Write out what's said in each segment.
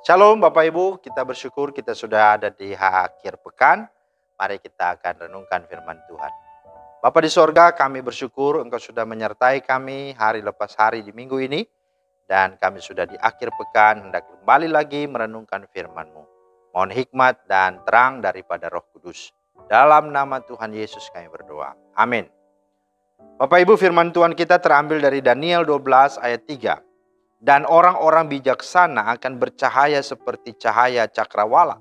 Shalom Bapak Ibu, kita bersyukur kita sudah ada di akhir pekan. Mari kita akan renungkan firman Tuhan. Bapa di sorga, kami bersyukur Engkau sudah menyertai kami hari lepas hari di minggu ini. Dan kami sudah di akhir pekan, hendak kembali lagi merenungkan firman-Mu. Mohon hikmat dan terang daripada Roh Kudus. Dalam nama Tuhan Yesus kami berdoa. Amin. Bapak Ibu, firman Tuhan kita terambil dari Daniel 12 ayat 3. Dan orang-orang bijaksana akan bercahaya seperti cahaya cakrawala.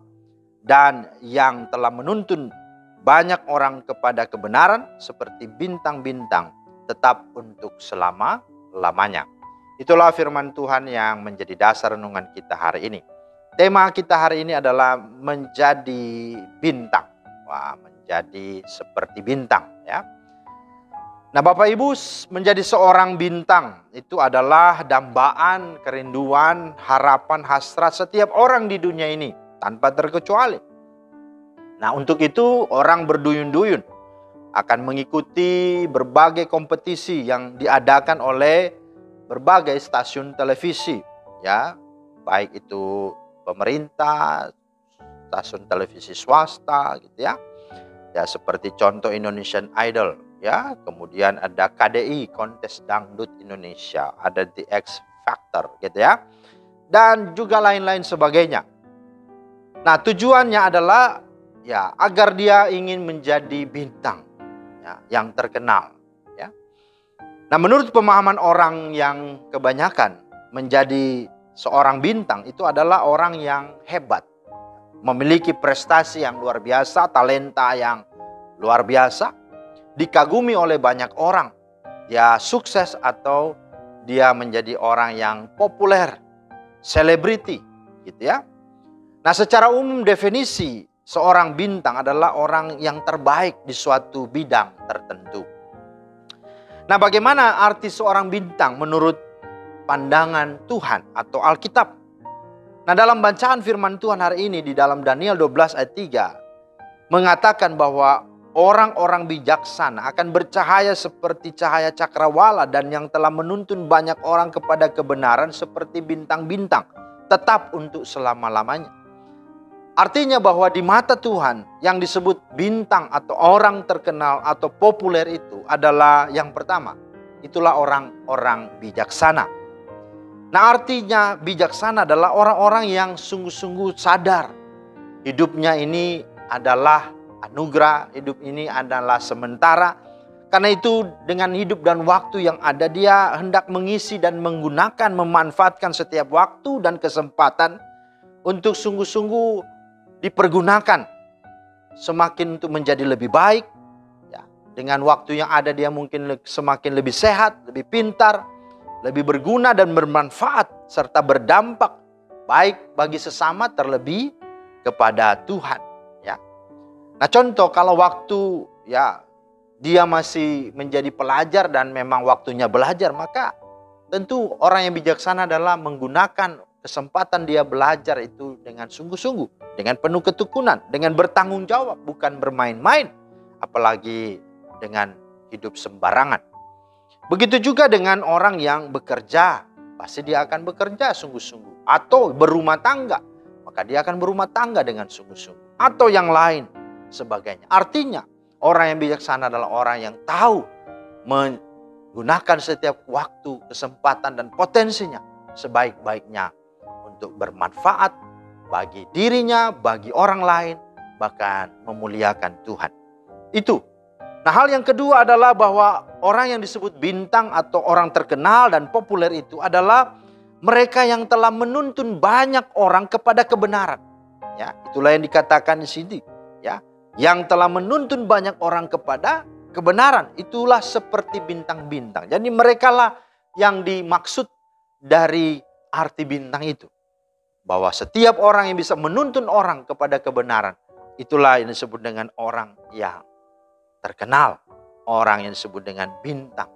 Dan yang telah menuntun banyak orang kepada kebenaran seperti bintang-bintang tetap untuk selama-lamanya. Itulah firman Tuhan yang menjadi dasar renungan kita hari ini. Tema kita hari ini adalah menjadi bintang. Wah, menjadi seperti bintang ya. Nah Bapak Ibu, menjadi seorang bintang itu adalah dambaan, kerinduan, harapan, hasrat setiap orang di dunia ini tanpa terkecuali. Nah untuk itu orang berduyun-duyun akan mengikuti berbagai kompetisi yang diadakan oleh berbagai stasiun televisi. Ya, baik itu pemerintah, stasiun televisi swasta gitu ya. Ya seperti contoh Indonesian Idol. Ya, kemudian ada KDI, Kontes Dangdut Indonesia, ada The X Factor gitu ya. Dan juga lain-lain sebagainya. Nah, tujuannya adalah ya agar dia ingin menjadi bintang ya, yang terkenal ya. Nah, menurut pemahaman orang yang kebanyakan menjadi seorang bintang itu adalah orang yang hebat, memiliki prestasi yang luar biasa, talenta yang luar biasa, dikagumi oleh banyak orang. Dia sukses atau dia menjadi orang yang populer, selebriti gitu ya. Nah, secara umum definisi seorang bintang adalah orang yang terbaik di suatu bidang tertentu. Nah, bagaimana arti seorang bintang menurut pandangan Tuhan atau Alkitab? Nah, dalam bacaan firman Tuhan hari ini di dalam Daniel 12 ayat 3 mengatakan bahwa orang-orang bijaksana akan bercahaya seperti cahaya cakrawala dan yang telah menuntun banyak orang kepada kebenaran seperti bintang-bintang tetap untuk selama-lamanya. Artinya bahwa di mata Tuhan yang disebut bintang atau orang terkenal atau populer itu adalah yang pertama, itulah orang-orang bijaksana. Nah, artinya bijaksana adalah orang-orang yang sungguh-sungguh sadar hidupnya ini adalah anugerah, hidup ini adalah sementara. Karena itu dengan hidup dan waktu yang ada, dia hendak mengisi dan menggunakan, memanfaatkan setiap waktu dan kesempatan untuk sungguh-sungguh dipergunakan semakin untuk menjadi lebih baik ya. Dengan waktu yang ada dia mungkin semakin lebih sehat, lebih pintar, lebih berguna dan bermanfaat serta berdampak baik bagi sesama, terlebih kepada Tuhan. Nah, contoh kalau waktu ya dia masih menjadi pelajar dan memang waktunya belajar, maka tentu orang yang bijaksana adalah menggunakan kesempatan dia belajar itu dengan sungguh-sungguh, dengan penuh ketekunan, dengan bertanggung jawab, bukan bermain-main, apalagi dengan hidup sembarangan. Begitu juga dengan orang yang bekerja, pasti dia akan bekerja sungguh-sungguh, atau berumah tangga, maka dia akan berumah tangga dengan sungguh-sungguh, atau yang lain sebagainya. Artinya orang yang bijaksana adalah orang yang tahu menggunakan setiap waktu, kesempatan dan potensinya sebaik-baiknya untuk bermanfaat bagi dirinya, bagi orang lain, bahkan memuliakan Tuhan. Itu. Nah, hal yang kedua adalah bahwa orang yang disebut bintang atau orang terkenal dan populer itu adalah mereka yang telah menuntun banyak orang kepada kebenaran. Ya, itulah yang dikatakan di sini, ya. Yang telah menuntun banyak orang kepada kebenaran. Itulah seperti bintang-bintang. Jadi mereka lah yang dimaksud dari arti bintang itu. Bahwa setiap orang yang bisa menuntun orang kepada kebenaran, itulah yang disebut dengan orang yang terkenal. Orang yang disebut dengan bintang.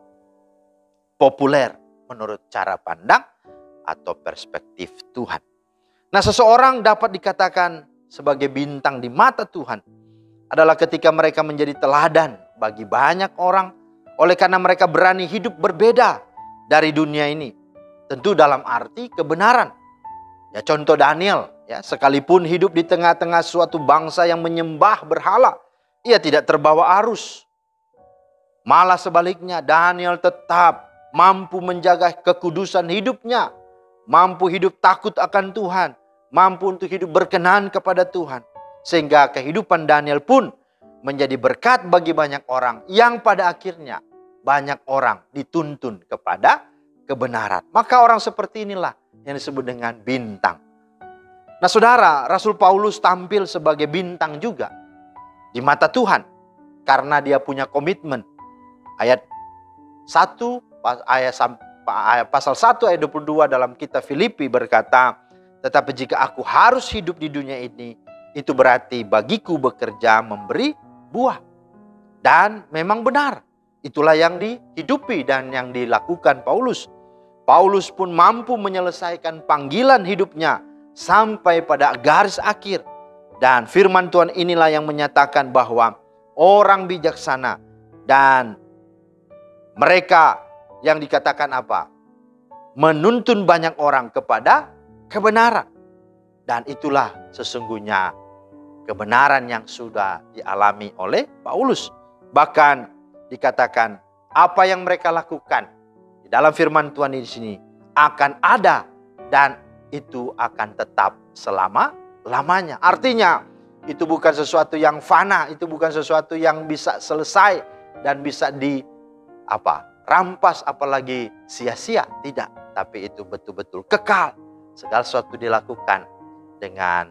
Populer menurut cara pandang atau perspektif Tuhan. Nah, seseorang dapat dikatakan sebagai bintang di mata Tuhan adalah ketika mereka menjadi teladan bagi banyak orang oleh karena mereka berani hidup berbeda dari dunia ini. Tentu dalam arti kebenaran. Ya, contoh Daniel, ya, sekalipun hidup di tengah-tengah suatu bangsa yang menyembah berhala, ia tidak terbawa arus. Malah sebaliknya, Daniel tetap mampu menjaga kekudusan hidupnya, mampu hidup takut akan Tuhan, mampu untuk hidup berkenan kepada Tuhan. Sehingga kehidupan Daniel pun menjadi berkat bagi banyak orang, yang pada akhirnya banyak orang dituntun kepada kebenaran. Maka orang seperti inilah yang disebut dengan bintang. Nah saudara, Rasul Paulus tampil sebagai bintang juga di mata Tuhan, karena dia punya komitmen. Ayat 1, pasal 1 ayat 22 dalam kitab Filipi berkata, tetapi jika aku harus hidup di dunia ini, itu berarti bagiku bekerja memberi buah. Dan memang benar, itulah yang dihidupi dan yang dilakukan Paulus. Paulus pun mampu menyelesaikan panggilan hidupnya sampai pada garis akhir. Dan firman Tuhan inilah yang menyatakan bahwa orang bijaksana dan mereka yang dikatakan apa? Menuntun banyak orang kepada kebenaran. Dan itulah sesungguhnya kebenaran yang sudah dialami oleh Paulus. Bahkan dikatakan apa yang mereka lakukan di dalam firman Tuhan di sini akan ada dan itu akan tetap selama-lamanya. Artinya itu bukan sesuatu yang fana, itu bukan sesuatu yang bisa selesai dan bisa rampas apalagi sia-sia. Tidak, tapi itu betul-betul kekal. Segala sesuatu dilakukan dengan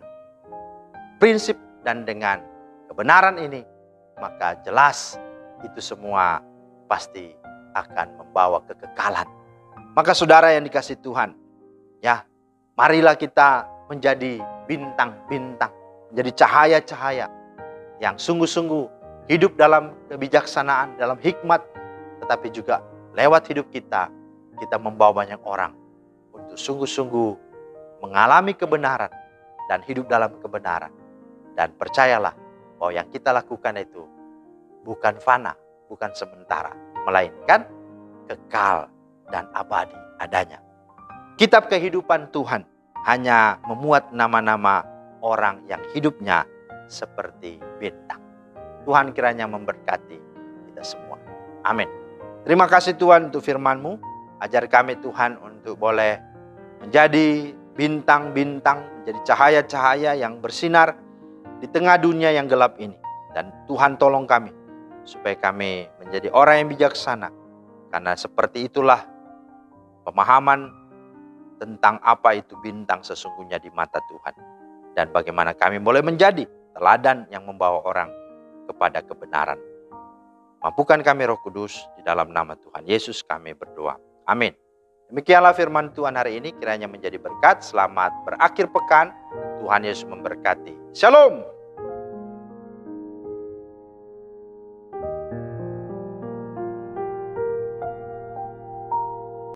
prinsip dan dengan kebenaran ini, maka jelas itu semua pasti akan membawa kekekalan. Maka saudara yang dikasihi Tuhan, ya, marilah kita menjadi bintang-bintang, menjadi cahaya-cahaya yang sungguh-sungguh hidup dalam kebijaksanaan, dalam hikmat, tetapi juga lewat hidup kita membawa banyak orang untuk sungguh-sungguh mengalami kebenaran dan hidup dalam kebenaran. Dan percayalah bahwa yang kita lakukan itu bukan fana, bukan sementara, melainkan kekal dan abadi adanya. Kitab kehidupan Tuhan hanya memuat nama-nama orang yang hidupnya seperti bintang. Tuhan kiranya memberkati kita semua. Amin. Terima kasih Tuhan untuk firman-Mu. Ajar kami Tuhan untuk boleh menjadi bintang-bintang, menjadi cahaya-cahaya yang bersinar di tengah dunia yang gelap ini. Dan Tuhan tolong kami supaya kami menjadi orang yang bijaksana. Karena seperti itulah pemahaman tentang apa itu bintang sesungguhnya di mata Tuhan. Dan bagaimana kami boleh menjadi teladan yang membawa orang kepada kebenaran. Mampukan kami Roh Kudus, di dalam nama Tuhan Yesus kami berdoa. Amin. Demikianlah firman Tuhan hari ini, kiranya menjadi berkat. Selamat berakhir pekan. Tuhan Yesus memberkati. Shalom.